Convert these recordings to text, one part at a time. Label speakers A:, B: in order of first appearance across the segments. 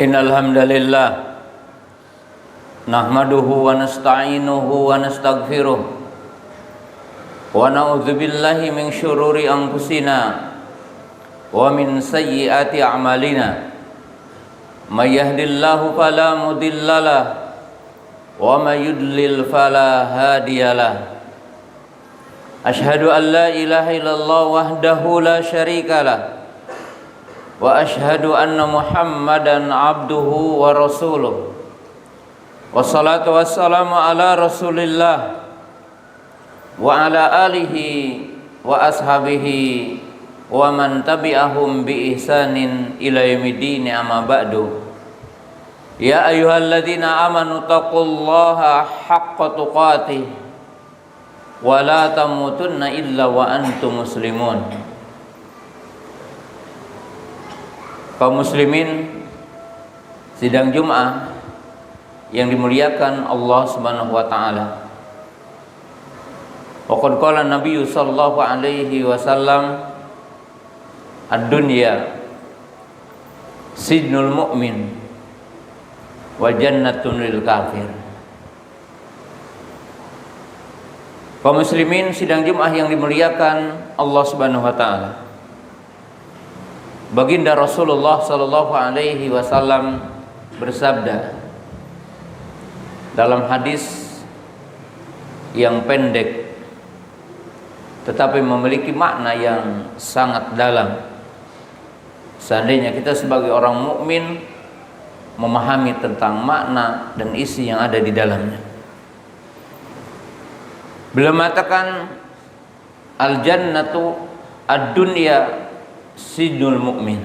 A: Innal hamdalillah nahmaduhu wa nasta'inuhu wa nastaghfiruh wa na'udzu billahi min syururi anfusina wa min sayyiati a'malina. May yahdihillahu fala mudhillalah wa may yudlil fala hadiyalah. Asyhadu an la ilaha illallah wahdahu la syarikalah wa asyhadu anna Muhammadan abduhu wa rasuluh. Wassalatu wassalamu ala Rasulillah wa ala alihi wa ashabihi wa man tabi'ahum bi ihsanin ila yaumiddin, amma ba'du. Ya ayyuhalladzina amanu taqullaha haqqa tuqatih wa la tamutunna illa wa antum muslimun. Kaum muslimin sidang Jum'ah yang dimuliakan Allah Subhanahu wa taala. Wa qad qala Nabi sallallahu alaihi wasallam, ad-dunya sijnul mu'min wa jannatun lil kafir. Kaum muslimin sidang Jum'ah yang dimuliakan Allah Subhanahu wa taala. Baginda Rasulullah sallallahu alaihi wasallam bersabda dalam hadis yang pendek tetapi memiliki makna yang sangat dalam. Seandainya kita sebagai orang mukmin memahami tentang makna dan isi yang ada di dalamnya. Beliau mengatakan al-jannatu ad-dunya sijnul mu'min.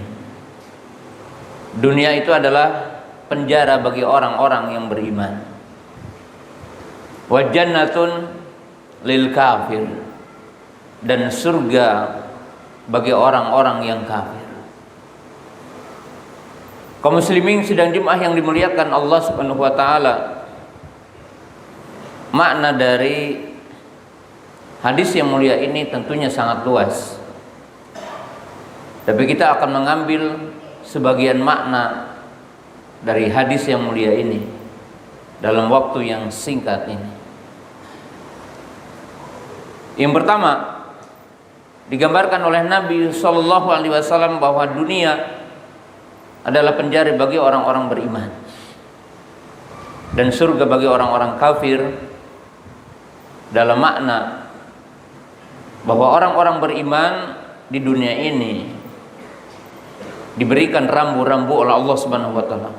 A: Dunia itu adalah penjara bagi orang-orang yang beriman. Wa jannatun lil kafir, dan surga bagi orang-orang yang kafir. Kaum muslimin sidang Jum'ah yang dimuliakan Allah Subhanahu wa taala, makna dari hadis yang mulia ini tentunya sangat luas. Tapi kita akan mengambil sebagian makna dari hadis yang mulia ini dalam waktu yang singkat ini. Yang pertama, digambarkan oleh Nabi sallallahu alaihi wasallam bahwa dunia adalah penjara bagi orang-orang beriman dan surga bagi orang-orang kafir, dalam makna bahwa orang-orang beriman di dunia ini diberikan rambu-rambu oleh Allah Subhanahu wa taala,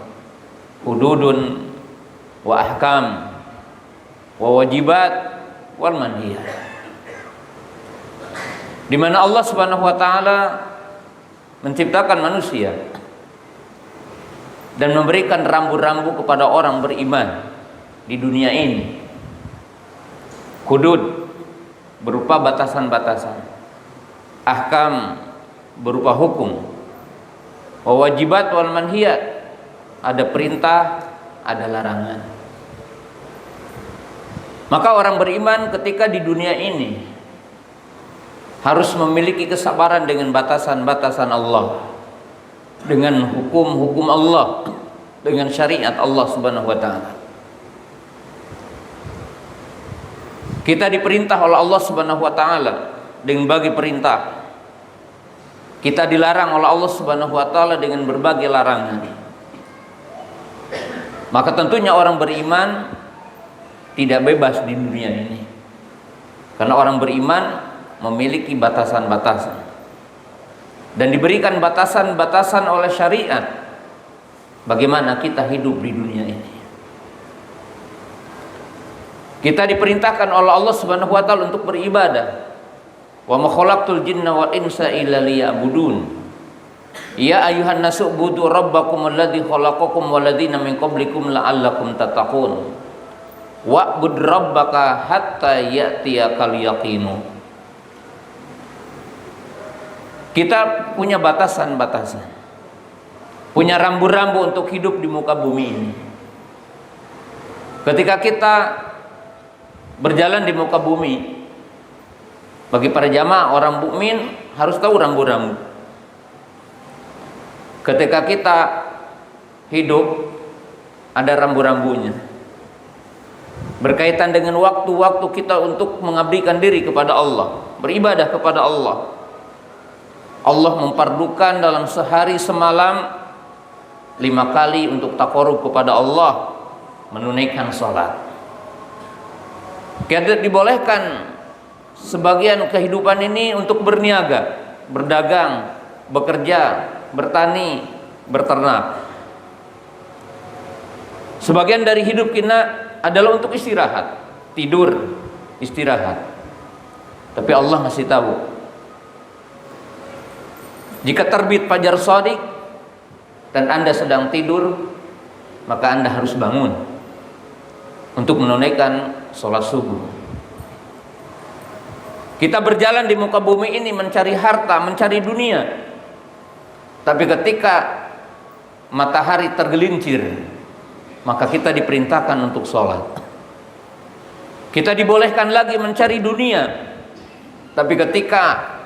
A: hududun wa ahkam wa wajibat wal manhiyat, di mana Allah Subhanahu wa taala menciptakan manusia dan memberikan rambu-rambu kepada orang beriman di dunia ini. Hudud berupa batasan-batasan, ahkam berupa hukum, wajibat wal manhiyat, ada perintah, ada larangan. Maka orang beriman ketika di dunia ini harus memiliki kesabaran dengan batasan-batasan Allah, dengan hukum-hukum Allah, dengan syariat Allah Subhanahu wa taala. Kita diperintah oleh Allah Subhanahu wa taala dengan bagi perintah. Kita dilarang oleh Allah Subhanahu wa taala dengan berbagai larangan. Maka tentunya orang beriman tidak bebas di dunia ini. Karena orang beriman memiliki batasan-batasan dan diberikan batasan-batasan oleh syariat bagaimana kita hidup di dunia ini. Kita diperintahkan oleh Allah Subhanahu wa taala untuk beribadah. Wa ma khalaqtul jinna wal insa illa liya'budun. Ya ayyuhan nasu ubudu rabbakum alladzi khalaqakum wal ladzina min qablikum la'allakum tattaqun. Wa'bud rabbaka hatta ya'tiyakal yaqinu. Kita punya batasan-batasan, punya rambu-rambu untuk hidup di muka bumi ini. Ketika kita berjalan di muka bumi, bagi para jamaah orang mukmin harus tahu rambu-rambu. Ketika kita hidup ada rambu-rambunya. Berkaitan dengan waktu-waktu kita untuk mengabdikan diri kepada Allah, beribadah kepada Allah. Allah memfardukan dalam sehari semalam 5 kali untuk taqarrub kepada Allah, menunaikan salat. Kita dibolehkan sebagian kehidupan ini untuk berniaga, berdagang, bekerja, bertani, berternak. Sebagian dari hidup kita adalah untuk istirahat, tidur, istirahat. Tapi Allah masih tahu, jika terbit fajar shadiq dan Anda sedang tidur, maka Anda harus bangun untuk menunaikan sholat subuh. Kita berjalan di muka bumi ini mencari harta, mencari dunia. Tapi ketika matahari tergelincir, maka kita diperintahkan untuk sholat. Kita dibolehkan lagi mencari dunia, tapi ketika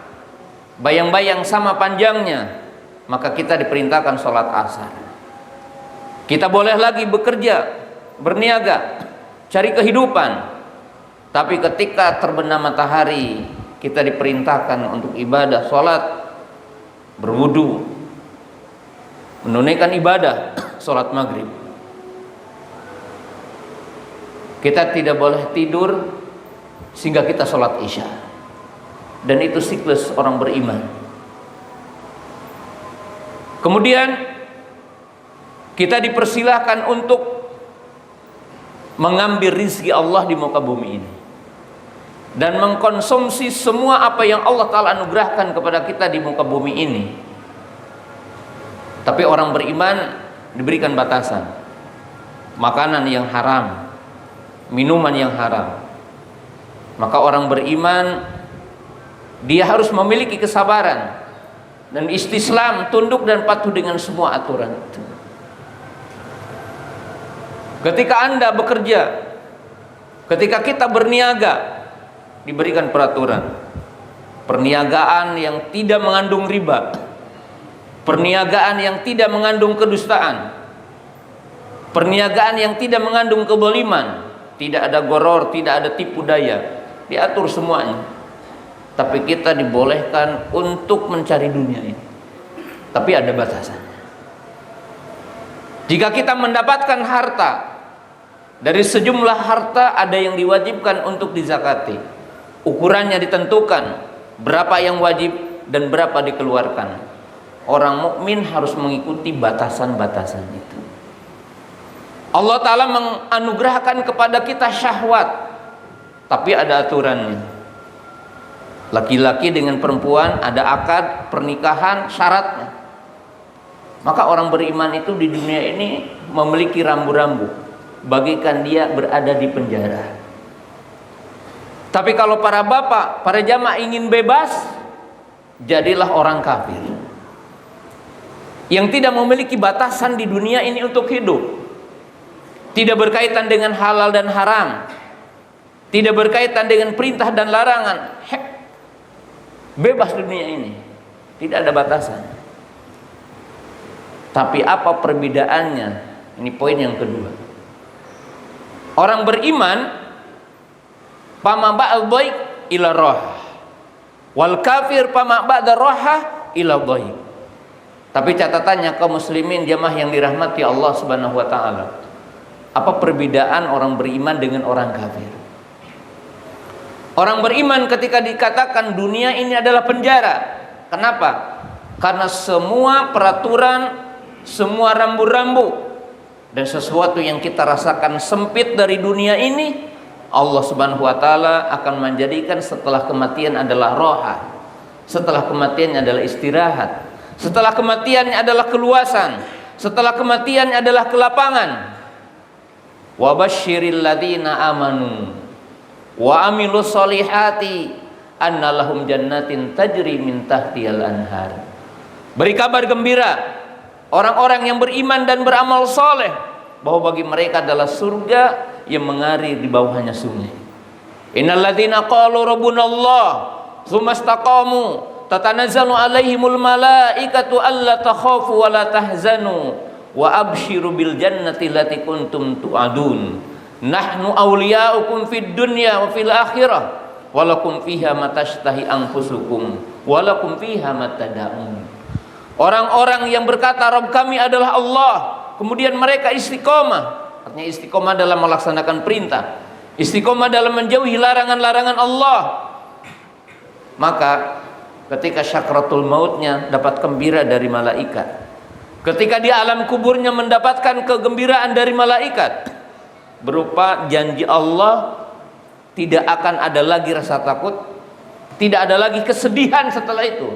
A: bayang-bayang sama panjangnya, maka kita diperintahkan sholat asar. Kita boleh lagi bekerja, berniaga, cari kehidupan, tapi ketika terbenam matahari, kita diperintahkan untuk ibadah, sholat, berwudu, menunaikan ibadah, sholat maghrib. Kita tidak boleh tidur sehingga kita sholat isya. Dan itu siklus orang beriman. Kemudian kita dipersilahkan untuk mengambil rizki Allah di muka bumi ini dan mengkonsumsi semua apa yang Allah Ta'ala anugerahkan kepada kita di muka bumi ini. Tapi orang beriman diberikan batasan. Makanan yang haram, minuman yang haram. Maka orang beriman dia harus memiliki kesabaran dan istislam, tunduk dan patuh dengan semua aturan itu. Ketika Anda bekerja, ketika kita berniaga, diberikan peraturan. Perniagaan yang tidak mengandung riba, perniagaan yang tidak mengandung kedustaan, perniagaan yang tidak mengandung keboliman, tidak ada goror, tidak ada tipu daya, diatur semuanya. Tapi kita dibolehkan untuk mencari dunia ini, tapi ada batasannya. Jika kita mendapatkan harta, dari sejumlah harta ada yang diwajibkan untuk dizakati. Ukurannya ditentukan, berapa yang wajib dan berapa dikeluarkan. Orang mukmin harus mengikuti batasan-batasan itu. Allah Ta'ala menganugerahkan kepada kita syahwat, tapi ada aturannya. Laki-laki dengan perempuan ada akad pernikahan, syaratnya. Maka orang beriman itu di dunia ini memiliki rambu-rambu, bagikan dia berada di penjara. Tapi kalau para bapak, para jamaah ingin bebas, jadilah orang kafir yang tidak memiliki batasan di dunia ini untuk hidup, tidak berkaitan dengan halal dan haram, tidak berkaitan dengan perintah dan larangan. Bebas dunia ini, tidak ada batasan. Tapi apa perbedaannya? Ini poin yang kedua. Orang beriman pama ba'd dhaik ila roh, wal kafir pama ba'da roha ila dhaik. Tapi catatannya kaum muslimin jamaah yang dirahmati Allah Subhanahu wa taala, apa perbedaan orang beriman dengan orang kafir? Orang beriman ketika dikatakan dunia ini adalah penjara. Kenapa? Karena semua peraturan, semua rambu-rambu dan sesuatu yang kita rasakan sempit dari dunia ini, Allah Subhanahu wa taala akan menjadikan setelah kematian adalah roha, setelah kematian adalah istirahat, setelah kematian adalah keluasan, setelah kematian adalah kelapangan. Wa basyiril ladzina amanu wa amilus solihati anna lahum jannatin tajri min tahtihal anhar. Beri kabar gembira orang-orang yang beriman dan beramal soleh bahwa bagi mereka adalah surga yang mengalir di bawahnya sungai. Innal ladzina qalu rabbunallah tsumma istaqamu tatanazzalu alaihimul malaikatu alla takhafu wa la tahzanu wa absyiru bil jannati allati kuntum tu'adun nahnu awliya'ukum fid dunya wa fil akhirah walakum fiha ma tashtahi anfusukum walakum fiha ma tad'un. Orang-orang yang berkata Rabb kami adalah Allah, kemudian mereka istiqomah, artinya istiqomah dalam melaksanakan perintah, istiqomah dalam menjauhi larangan-larangan Allah, maka ketika syakratul mautnya dapat gembira dari malaikat, ketika di alam kuburnya mendapatkan kegembiraan dari malaikat berupa janji Allah, tidak akan ada lagi rasa takut, tidak ada lagi kesedihan setelah itu.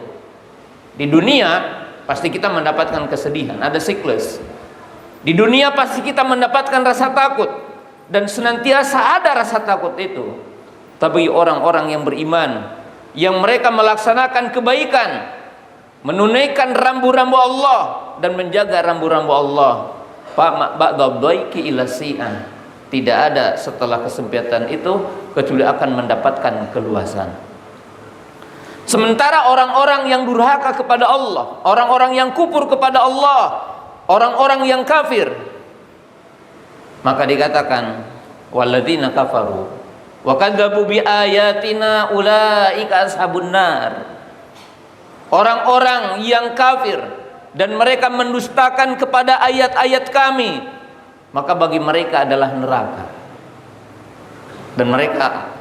A: Di dunia pasti kita mendapatkan kesedihan, ada siklus. Di dunia pasti kita mendapatkan rasa takut, dan senantiasa ada rasa takut itu. Tapi orang-orang yang beriman, yang mereka melaksanakan kebaikan, menunaikan rambu-rambu Allah dan menjaga rambu-rambu Allah, tidak ada setelah kesempitan itu kecuali akan mendapatkan keluasan. Sementara orang-orang yang durhaka kepada Allah, orang-orang yang kufur kepada Allah, orang-orang yang kafir, maka dikatakan walladzina kafaru wa kadzabu bi ayatina ulaika ashabun nar. Orang-orang yang kafir dan mereka mendustakan kepada ayat-ayat kami, maka bagi mereka adalah neraka, dan mereka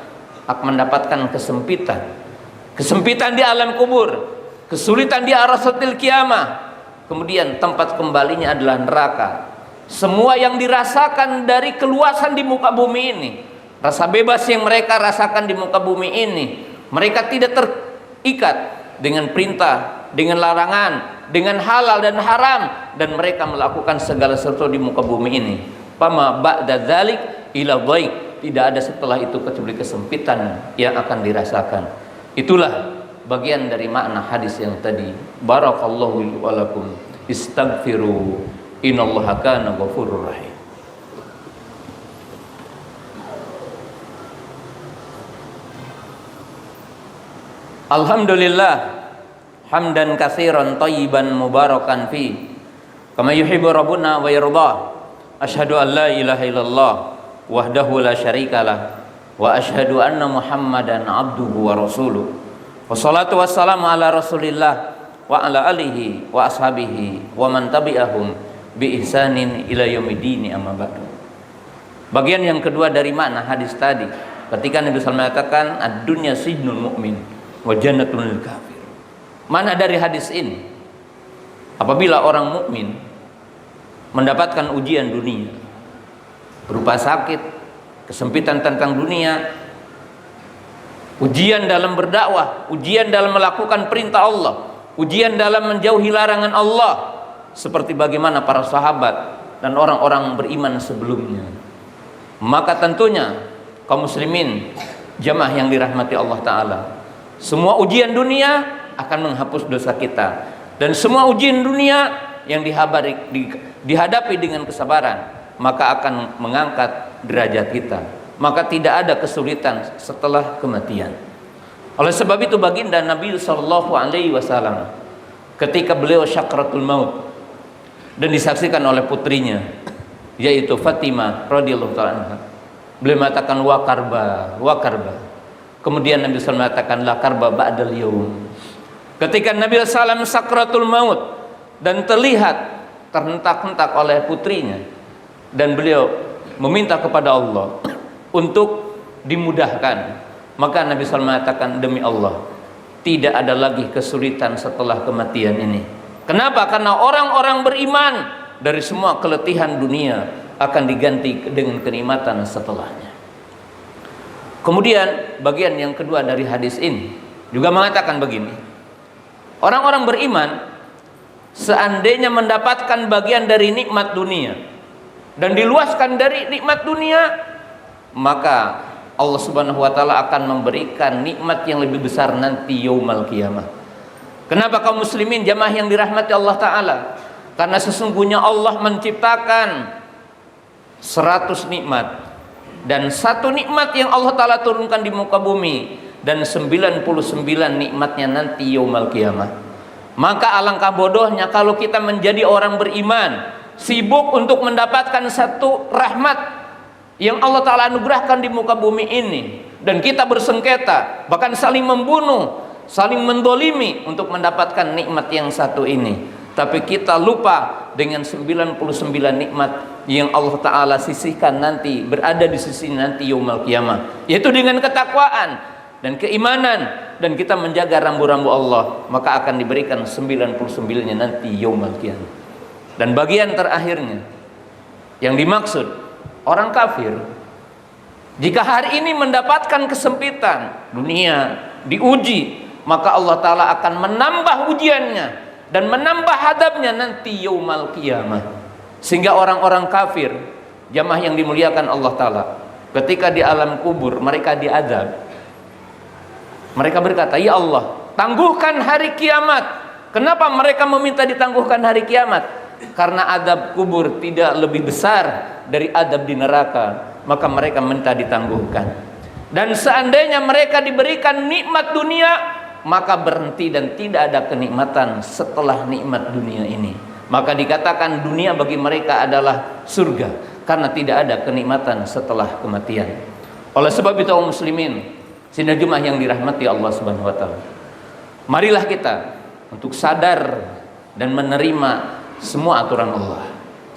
A: akan mendapatkan kesempitan di alam kubur, kesulitan di arasatil kiamah, kemudian tempat kembalinya adalah neraka. Semua yang dirasakan dari keluasan di muka bumi ini, rasa bebas yang mereka rasakan di muka bumi ini, mereka tidak terikat dengan perintah, dengan larangan, dengan halal dan haram, dan mereka melakukan segala sesuatu di muka bumi ini. Fama ba'da dzalik ila dhaik, tidak ada setelah itu kecuali kesempitan yang akan dirasakan. Itulah bagian dari makna hadis yang tadi. Barakallahu wa lakum, istaghfiru innallaha kana ghafurur rahim. Alhamdulillah hamdan katsiran thayyiban mubarakan fi kama yuhibbu rabbuna wa yarda. Asyhadu an la ilaha illallah wahdahu la syarikalah wa asyhadu anna Muhammadan abduhu wa rasuluh. Wassalatu wassalamu ala Rasulillah wa ala alihi wa ashabihi wa man tabi'ahum bi ihsanin ila yaumiddin, amma ba'du. Bagian yang kedua dari makna hadis tadi, ketika Nabi SAW mengatakan ad-dunya sijnul mu'min wa jannatul lil kafir. Mana dari hadis ini? Apabila orang mukmin mendapatkan ujian dunia berupa sakit, kesempitan tentang dunia, ujian dalam berdakwah, ujian dalam melakukan perintah Allah, ujian dalam menjauhi larangan Allah, seperti bagaimana para sahabat dan orang-orang beriman sebelumnya, maka tentunya kaum muslimin jamaah yang dirahmati Allah Ta'ala, semua ujian dunia akan menghapus dosa kita, dan semua ujian dunia yang dihadapi dengan kesabaran maka akan mengangkat derajat kita, maka tidak ada kesulitan setelah kematian. Oleh sebab itu baginda Nabi sallallahu alaihi wasallam ketika beliau syakratul maut dan disaksikan oleh putrinya yaitu Fatimah radhiyallahu anha, beliau mengatakan wa karba. Kemudian Nabi SAW mengatakan la karba ba'dal yaum. Ketika Nabi SAW sakratul maut dan terlihat terhentak-hentak oleh putrinya, dan beliau meminta kepada Allah untuk dimudahkan, maka Nabi SAW mengatakan demi Allah tidak ada lagi kesulitan setelah kematian ini. Kenapa? Karena orang-orang beriman dari semua keletihan dunia akan diganti dengan kenikmatan setelahnya. Kemudian bagian yang kedua dari hadis ini juga mengatakan begini, orang-orang beriman seandainya mendapatkan bagian dari nikmat dunia dan diluaskan dari nikmat dunia, maka Allah Subhanahu wa taala akan memberikan nikmat yang lebih besar nanti yaumul qiyamah. Kenapa kaum muslimin jamaah yang dirahmati Allah Ta'ala? Karena sesungguhnya Allah menciptakan 100 nikmat, dan satu nikmat yang Allah Ta'ala turunkan di muka bumi, dan 99 nikmatnya nanti yaumul qiyamah. Maka alangkah bodohnya kalau kita menjadi orang beriman sibuk untuk mendapatkan satu rahmat yang Allah Ta'ala anugerahkan di muka bumi ini, dan kita bersengketa, bahkan saling membunuh, saling mendolimi untuk mendapatkan nikmat yang satu ini. Tapi kita lupa dengan 99 nikmat yang Allah Ta'ala sisihkan nanti, berada di sisi nanti yaumul qiyamah, yaitu dengan ketakwaan dan keimanan, dan kita menjaga rambu-rambu Allah, maka akan diberikan 99-nya nanti yaumul qiyamah. Dan bagian terakhirnya yang dimaksud orang kafir, jika hari ini mendapatkan kesempitan dunia, diuji, maka Allah Ta'ala akan menambah ujiannya dan menambah hadabnya nanti yaumul qiyamah. Sehingga orang-orang kafir, jamaah yang dimuliakan Allah Ta'ala, ketika di alam kubur mereka diazab, mereka berkata, ya Allah, tangguhkan hari kiamat. Kenapa mereka meminta ditangguhkan hari kiamat? Karena adab kubur tidak lebih besar dari adab di neraka, maka mereka minta ditangguhkan. Dan seandainya mereka diberikan nikmat dunia, maka berhenti dan tidak ada kenikmatan setelah nikmat dunia ini. Maka dikatakan dunia bagi mereka adalah surga, karena tidak ada kenikmatan setelah kematian. Oleh sebab itu kaum muslimin, sidang Jumat yang dirahmati Allah Subhanahu wa taala, marilah kita untuk sadar dan menerima semua aturan Allah,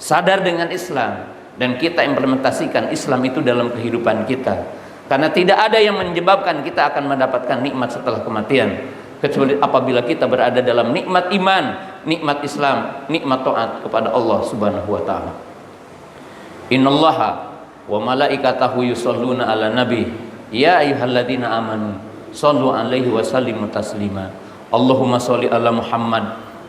A: sadar dengan Islam, dan kita implementasikan Islam itu dalam kehidupan kita. Karena tidak ada yang menyebabkan kita akan mendapatkan nikmat setelah kematian, kecuali apabila kita berada dalam nikmat iman, nikmat Islam, nikmat taat kepada Allah Subhanahu wa taala. Innallaha wa malaikatahu yusholluna ala nabi ya ayyuhalladzina amanu shallu alaihi wa sallimu taslima. Allahumma sholli ala Muhammad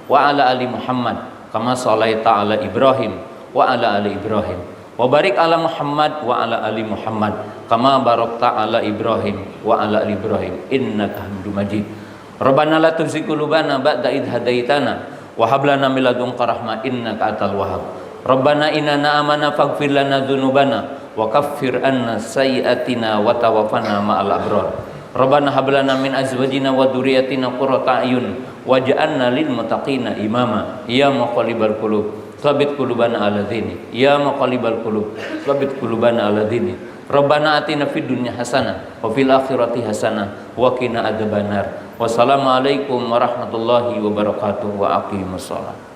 A: wa ala ali Muhammad kama shallaita ala Ibrahim wa ala ali Ibrahim wa barik ala Muhammad wa ala ali Muhammad kama barakta ala Ibrahim wa ala ali Ibrahim innaka Hamidum Majid. Rabbana la tuzigh qulubana ba'da idh hadaitana wa hab lana min ladunka rahmah innaka antal wahhab. Rabbana innana amanna faghfir lana dzunubana wa kaffir anna sayyi'atina wa tawaffana ma'al abrar. Rabbana hab lana min azwajina wa dzurriyyatina qurrata a'yun waj'alna lil muttaqina imama. Ya muqallibal qulub tsabbit qulubana ala dini. Ya muqallibal qulub tsabbit qulubana ala dini. Rabbana atina fid dunya hasanah wa fil akhirati hasanah wa qina adzabannar. Wassalamualaikum warahmatullahi wabarakatuh wa aqimussalam.